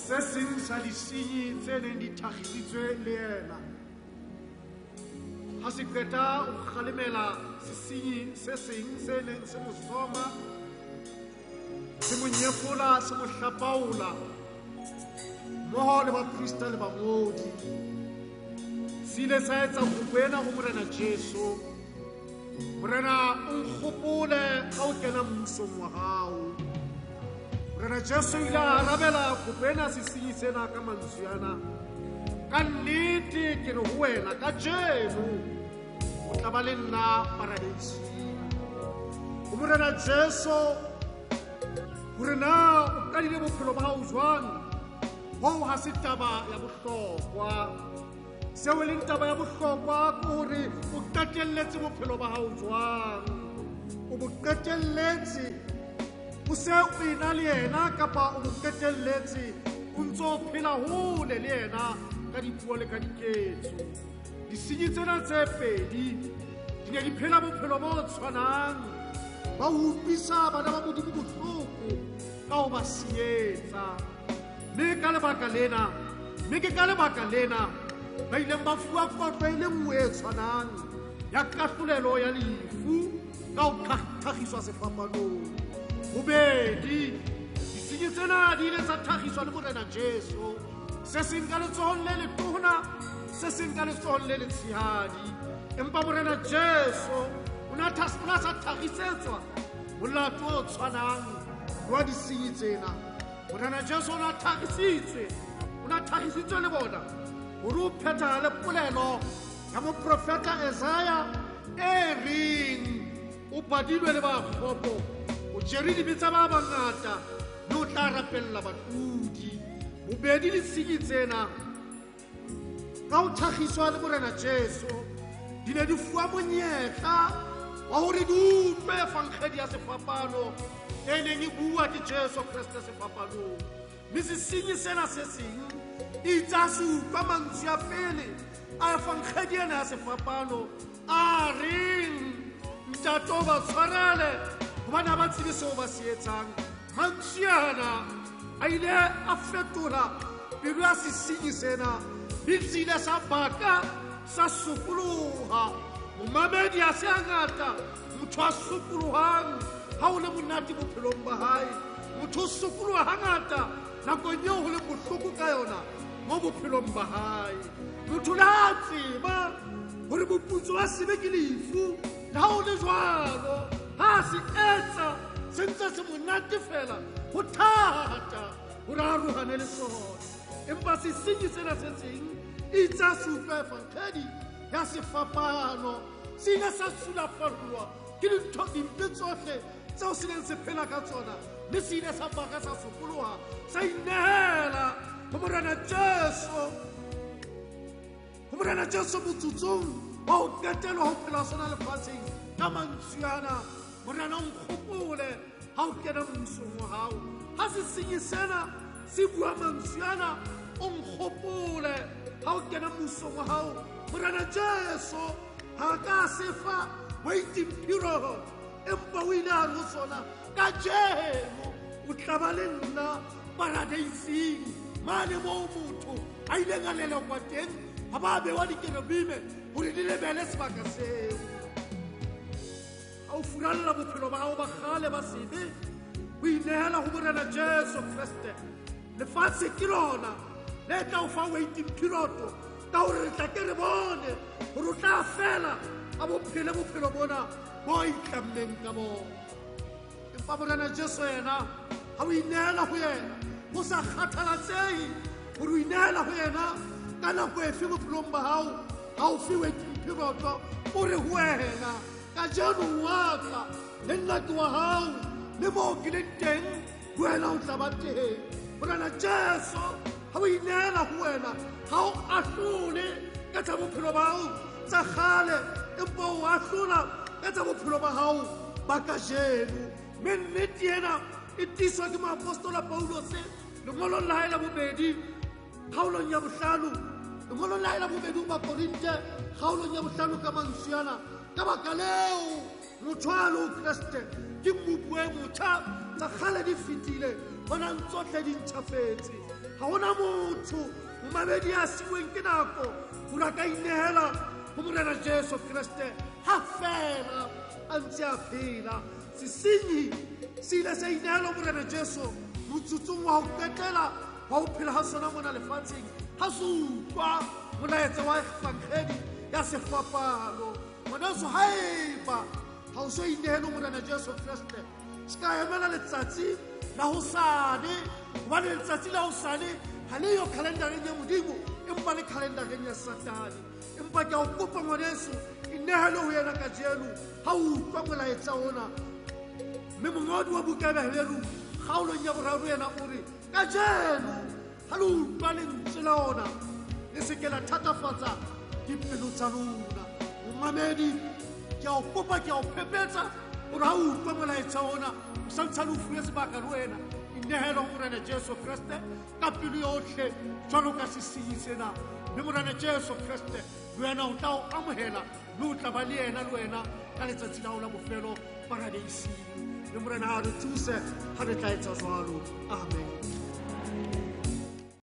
se seng sa disenyi tse neng di thakgisitswe le yena. Ha se qeta o kgalemela sesenyi se seng se neng se mo soma, se mo nyefola, se mo hlapaola, mmoho le baprista le bangodi. Se ile sa etsa kopo ena ho Morena Jesu. Morena, o nkgopole ha o kena mmusong wa hao. Morena Jesu o ile a arabela kopo ena sesenyi sena ka mantswe ana. Ka nnete ke re ho wena kajeno o tla ba le nna paradieseng. Ho Morena Jesu hore na o qadile bophelo ba hao jwang, hoo ha se taba ya bohlokwa. Seo e leng taba ya bohlokwa ke hore o qetelletse bophelo ba hao jwang. O bo qetelletse o se o ena le yena, kapa o bo qetelletse o ntso phela hole le yena ka dipuo le ka diketso. Disenyi tsena tse pedi di ne di phela bophelo bo tshwanang, ba utlwisa bana ba Modimo bohloko ka ho ba sietsa. Mme ke ka lebaka lena ba ileng ba fuwa kotlo e le nngwe e tshwanang ya kahlolelo ya lefu ka ho thakgiswa sefapanong. Bobedi, disenyi tsena di ile tsa thakgiswa le Morena Jesu, se seng ka letsohong le letona, se seng ka letsohong le letshehadi. Empa Morena Jesu o na sa thakgisetswa molato o tshwanang wa disenyi tsena. Morena Jesu o na thakgisitswe le bona hore o phethahale polelo ya moprofeta Isaiah e reng, o badilwe le bakgopo, o jere dibetsa ba bangata, mme o tla rapella batlodi. Bobedi disenyi tsena ka ho thakgiswa le Morena Jesu di ne di fuwa monyetla wa hore di utlwe fankgedi ya sefapano e neng e bua ke Jesu Kriste sefapanong. Mme sesenyi sena se seng itse se utlwa mantswe a pele a fankgedi ena ya sefapano a reng, ntate o ba tshwarele hobane ha ba tsebe seo ba se etsang. Mantswe ana a ile a fetola pelo ya sesenyi sena, itsile sa baka sa sokoloha. Momamedi a se hangata motho a sokolohang ha o le monate bophelong ba hae. Motho o sokoloha hangata nakong eo ho le bohloko ka yona mo bophelong ba hae. Motho le ha tseba hore moputso wa sebe ke lefu, le ha o le jwalo, ha se etsa se ntse se monate fela, ho thata hore a arohane le sona. Empa sesenyi sena se seng itse a se utlwa fankgedi ya sefapano, se ile sa sulafallwa ke dimpe tsohle tseo se neng se phela ka tsona, mme se ile sa baka sa sokoloha, sa inehela ho Morena Jesu motsotsong wa ho qetela ho phela sona lefatsheng ka mantswe ana. Morena o nkgopole ha o kena mmusong wa hao. Ha sesenyi sena se bua mantswe ana, o nkgopole ha o kena mmusong wa hao. Morena Jesu ha ka sefa waiting period, empa o ile a re ho sona, kajeno o tla ba le nna paradieseng, mane moo motho a ileng a lelekwa teng, ha ba bewa dikerubime hore di lebele sebaka seo. Ha o furalla bophelo ba hao ba kgale ba sebe, o inehela ho Morena Jesu Kriste, lefatshe ke lona le tla o fa waiting period ka hore re tla ke re bone hore o tla fela a bophele bophelo bona bo itlammeng ka bona. Empa Morena Jesu yena, ha o inehela ho yena, ho sa kgathalatsehe hore o inehela ho yena ka nako efe bophelong ba hao, ha o fe waiting period, o re ho wena, kajeno wa tla le nna ke wa hao, le moo ke leng teng wena o tla ba teng. Morena Jesu, ha o inehela ho wena, ha o ahlole ka tsa bophelo ba hao tsa kgale, empa o ahlola ka tsa bophelo ba hao ba kajeno. Mme nnete ena e tiswa ke moapostola Paulose lengolong la hae la bobedi kgaolong ya 5, lengolong la hae la bobedi ho Bakorinte kgaolong ya 5 ka mantswe ana. Ka baka leo motho a le ho Kriste ke mmupu e motjha, tsa kgale di fetile, hona tsohle di ntjhafetse. ga ona motho momamedi a siweng ke nako gore a ka inehela go Morena Jesu Kriste ha fela a ntse a phela. Sesenyi se ile sa inehela Morena Jesu motsotsong wa go qetela wa go phela ga sona mona lefatsheng ga se utlwa molaetsa wa ebangeli ya sefapano. Ngwaneso haeba ga o so inehele Morena Jesu Kriste se ka emela letsatsi la hosane gobane letsatsi la hosane ga le yo kalendareng ya Modimo empa le kalendareng ya Satane. Empa ke a o kopa ngwaneso inehele ho yena kajeno ha o utlwa molaetsa ona. Mme mongodi wa buka ya Bahebelu kgaolong ya boraro yena o re kajeno ha le utlwa lentswe la ona le se ke la thatafatsa dipelo tsa lona. Momamedi ke a o kopa ke a o phepetsa gore ha o utlwa molaetsa ona o santshane o fuwe sebaka le wena inehele ho Morena Jesu Kriste ka pelo yotlhe jwalo ka sesenyi sena. Mme Morena Jesu Kriste le wena o tla o amohela le o tla ba le yena le wena ka letsatsi la o la bofelo paradeising. Le Morena a re thuse ha re tla etsa jwalo. Amen.